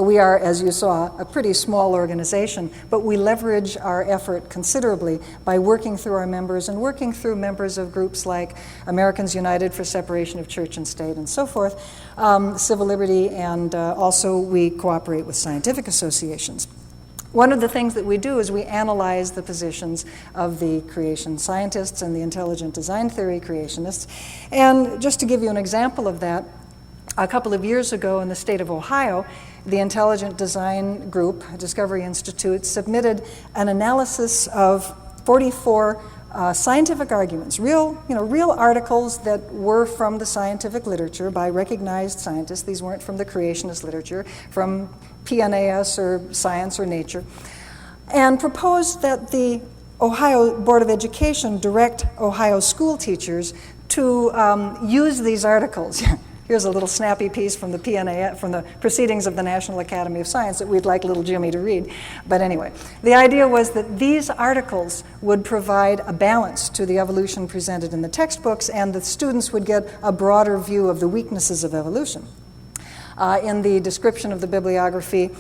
We are, as you saw, a pretty small organization, but we leverage our effort considerably by working through our members and working through members of groups like Americans United for Separation of Church and State and so forth, civil liberty, and also we cooperate with scientific associations. One of the things that we do is we analyze the positions of the creation scientists and the intelligent design theory creationists. And just to give you an example of that, a couple of years ago in the state of Ohio, the Intelligent Design Group, Discovery Institute, submitted an analysis of 44 scientific arguments, real articles that were from the scientific literature by recognized scientists. These weren't from the creationist literature, from PNAS or Science or Nature, and proposed that the Ohio Board of Education direct Ohio school teachers to use these articles. Here's a little snappy piece from the PNA, from the Proceedings of the National Academy of Science that we'd like little Jimmy to read. But anyway, the idea was that these articles would provide a balance to the evolution presented in the textbooks, and the students would get a broader view of the weaknesses of evolution. In the description of the bibliography,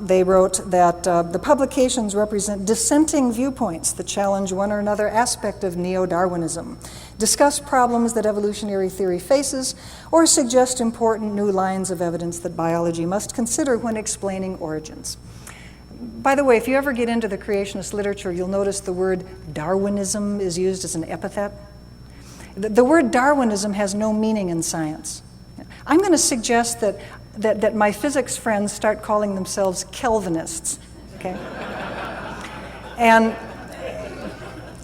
they wrote that the publications represent dissenting viewpoints that challenge one or another aspect of neo-Darwinism, discuss problems that evolutionary theory faces, or suggest important new lines of evidence that biology must consider when explaining origins. By the way, if you ever get into the creationist literature, you'll notice the word Darwinism is used as an epithet. The word Darwinism has no meaning in science. I'm going to suggest that my physics friends start calling themselves Kelvinists, okay? And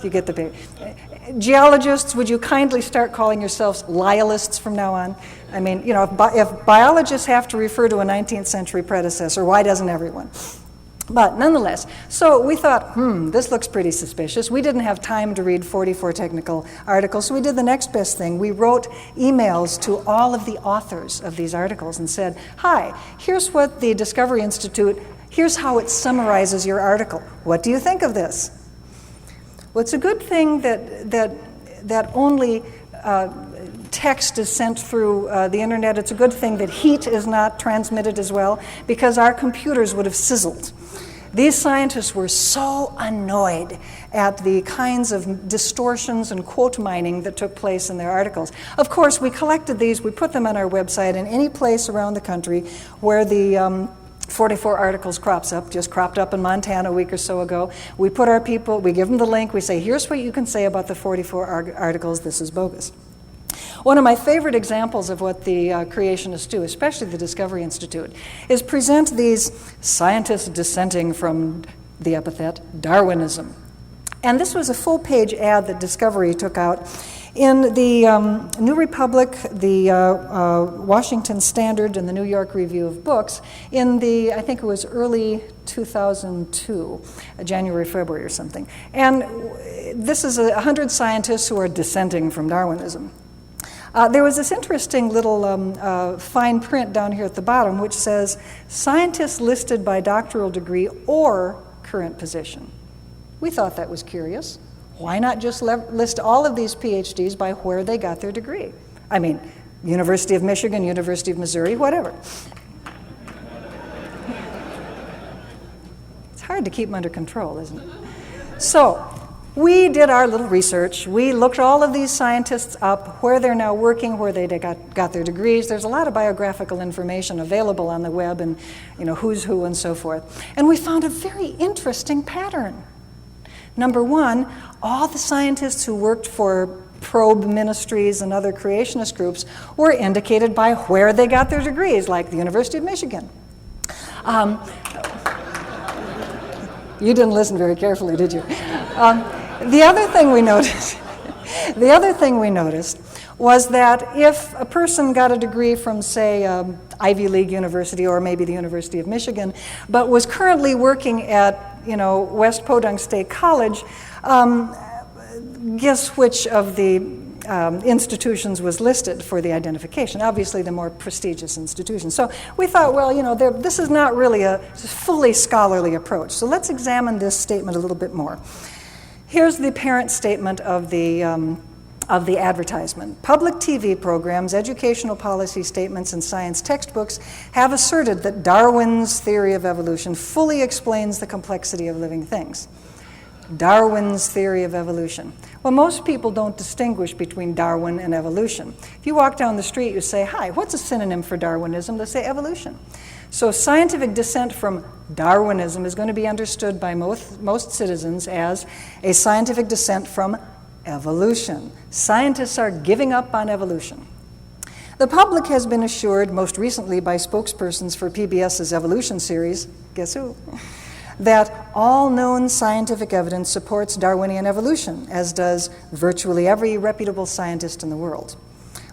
you get the picture. Geologists, would you kindly start calling yourselves Lyellists from now on? I mean, you know, if biologists have to refer to a 19th century predecessor, why doesn't everyone? But nonetheless, so we thought, this looks pretty suspicious. We didn't have time to read 44 technical articles, so we did the next best thing. We wrote emails to all of the authors of these articles and said, hi, here's what the Discovery Institute, here's how it summarizes your article. What do you think of this? Well, it's a good thing that only text is sent through the internet. It's a good thing that heat is not transmitted as well, because our computers would have sizzled. These scientists were so annoyed at the kinds of distortions and quote mining that took place in their articles. Of course, we collected these, we put them on our website, and any place around the country where the 44 articles just cropped up in Montana a week or so ago. We put our people, we give them the link, we say, here's what you can say about the 44 articles, this is bogus. One of my favorite examples of what the creationists do, especially the Discovery Institute, is present these scientists dissenting from the epithet Darwinism. And this was a full-page ad that Discovery took out in the New Republic, the Washington Standard, and the New York Review of Books in the, I think it was early 2002, January, February or something. And this is 100 scientists who are dissenting from Darwinism. There was this interesting little fine print down here at the bottom which says, scientists listed by doctoral degree or current position. We thought that was curious. Why not just list all of these PhDs by where they got their degree? I mean, University of Michigan, University of Missouri, whatever. It's hard to keep them under control, isn't it? So, we did our little research. We looked all of these scientists up, where they're now working, where they got their degrees. There's a lot of biographical information available on the web, and who's who and so forth. And we found a very interesting pattern. Number one, all the scientists who worked for probe ministries and other creationist groups were indicated by where they got their degrees, like the University of Michigan. You didn't listen very carefully, did you? The other thing we noticed was that if a person got a degree from, say, Ivy League University or maybe the University of Michigan, but was currently working at West Podunk State College, guess which of the institutions was listed for the identification? Obviously, the more prestigious institution. So we thought, well, this is not really a fully scholarly approach. So let's examine this statement a little bit more. Here's the parent statement of the of the advertisement. Public TV programs, educational policy statements, and science textbooks have asserted that Darwin's theory of evolution fully explains the complexity of living things. Darwin's theory of evolution. Well, most people don't distinguish between Darwin and evolution. If you walk down the street, you say, "Hi, what's a synonym for Darwinism?" They'll say evolution. So scientific dissent from Darwinism is going to be understood by most citizens as a scientific dissent from evolution. Scientists are giving up on evolution. The public has been assured, most recently by spokespersons for PBS's evolution series, guess who, that all known scientific evidence supports Darwinian evolution, as does virtually every reputable scientist in the world.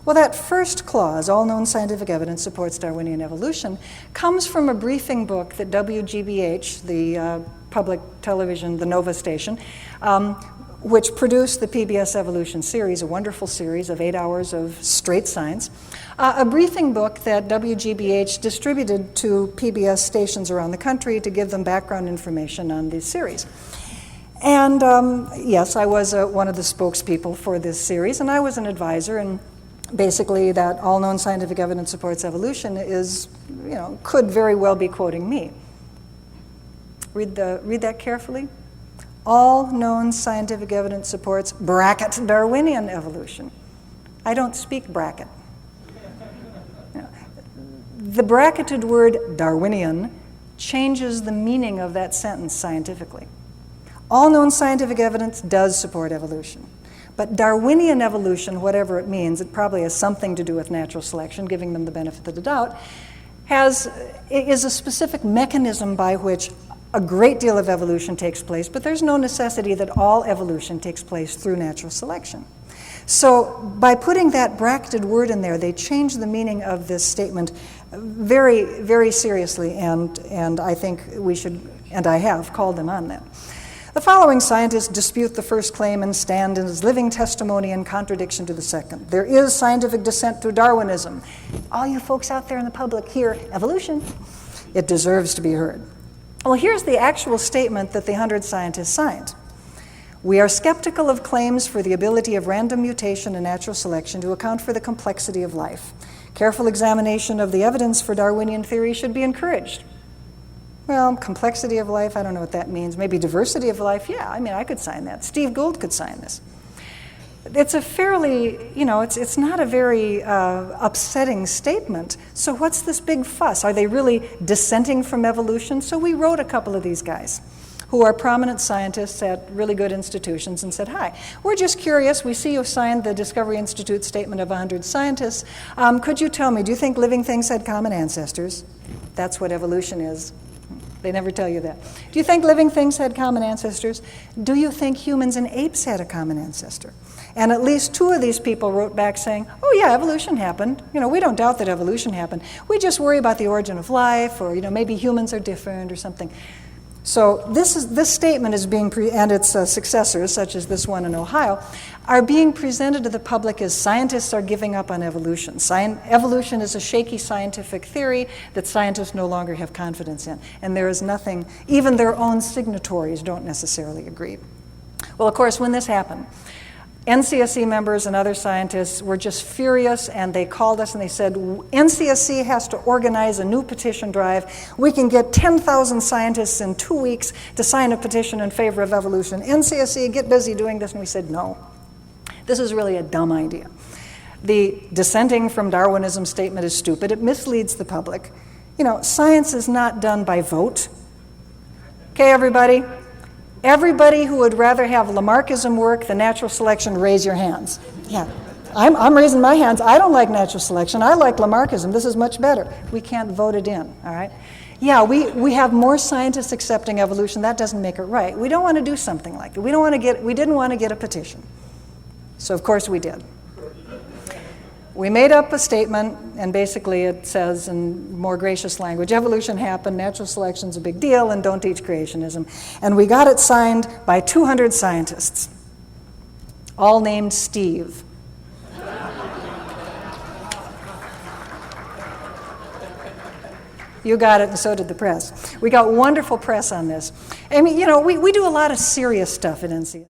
Well, that first clause, all known scientific evidence supports Darwinian evolution, comes from a briefing book that WGBH, the public television, the Nova station, which produced the PBS Evolution series, a wonderful series of 8 hours of straight science, a briefing book that WGBH distributed to PBS stations around the country to give them background information on this series. And yes, I was one of the spokespeople for this series, and I was an advisor, and basically that all known scientific evidence supports evolution is, could very well be quoting me. Read that carefully. All known scientific evidence supports bracket Darwinian evolution. I don't speak bracket. The bracketed word Darwinian changes the meaning of that sentence scientifically. All known scientific evidence does support evolution. But Darwinian evolution, whatever it means, it probably has something to do with natural selection, giving them the benefit of the doubt, is a specific mechanism by which a great deal of evolution takes place, but there's no necessity that all evolution takes place through natural selection. So by putting that bracketed word in there, they change the meaning of this statement very, very seriously, and I think we should, and I have, called them on that. The following scientists dispute the first claim and stand as living testimony in contradiction to the second. There is scientific dissent to Darwinism. All you folks out there in the public hear evolution. It deserves to be heard. Well, here's the actual statement that the 100 scientists signed. We are skeptical of claims for the ability of random mutation and natural selection to account for the complexity of life. Careful examination of the evidence for Darwinian theory should be encouraged. Well, complexity of life, I don't know what that means. Maybe diversity of life, yeah, I could sign that. Steve Gould could sign this. It's a fairly, it's not a very upsetting statement. So what's this big fuss? Are they really dissenting from evolution? So we wrote a couple of these guys who are prominent scientists at really good institutions and said, hi, we're just curious. We see you've signed the Discovery Institute statement of 100 scientists. Could you tell me, do you think living things had common ancestors? That's what evolution is. They never tell you that. Do you think living things had common ancestors? Do you think humans and apes had a common ancestor? And at least 2 of these people wrote back saying, oh yeah, evolution happened. We don't doubt that evolution happened. We just worry about the origin of life, or maybe humans are different or something. So this statement is being, and its successors, such as this one in Ohio, are being presented to the public as scientists are giving up on evolution. Evolution is a shaky scientific theory that scientists no longer have confidence in. And there is nothing, even their own signatories don't necessarily agree. Well, of course, when this happened, NCSC members and other scientists were just furious, and they called us and they said, NCSC has to organize a new petition drive. We can get 10,000 scientists in 2 weeks to sign a petition in favor of evolution. NCSC, get busy doing this. And we said, no, this is really a dumb idea. The dissenting from Darwinism statement is stupid. It misleads the public. Science is not done by vote. Okay, everybody? Everybody who would rather have Lamarckism work than natural selection, raise your hands. Yeah, I'm raising my hands. I don't like natural selection. I like Lamarckism. This is much better. We can't vote it in, all right? Yeah, we have more scientists accepting evolution. That doesn't make it right. We don't want to do something like that. We didn't want to get a petition. So, of course, we did. We made up a statement, and basically it says in more gracious language, evolution happened, natural selection's a big deal, and don't teach creationism. And we got it signed by 200 scientists, all named Steve. You got it, and so did the press. We got wonderful press on this. We do a lot of serious stuff at NCSC.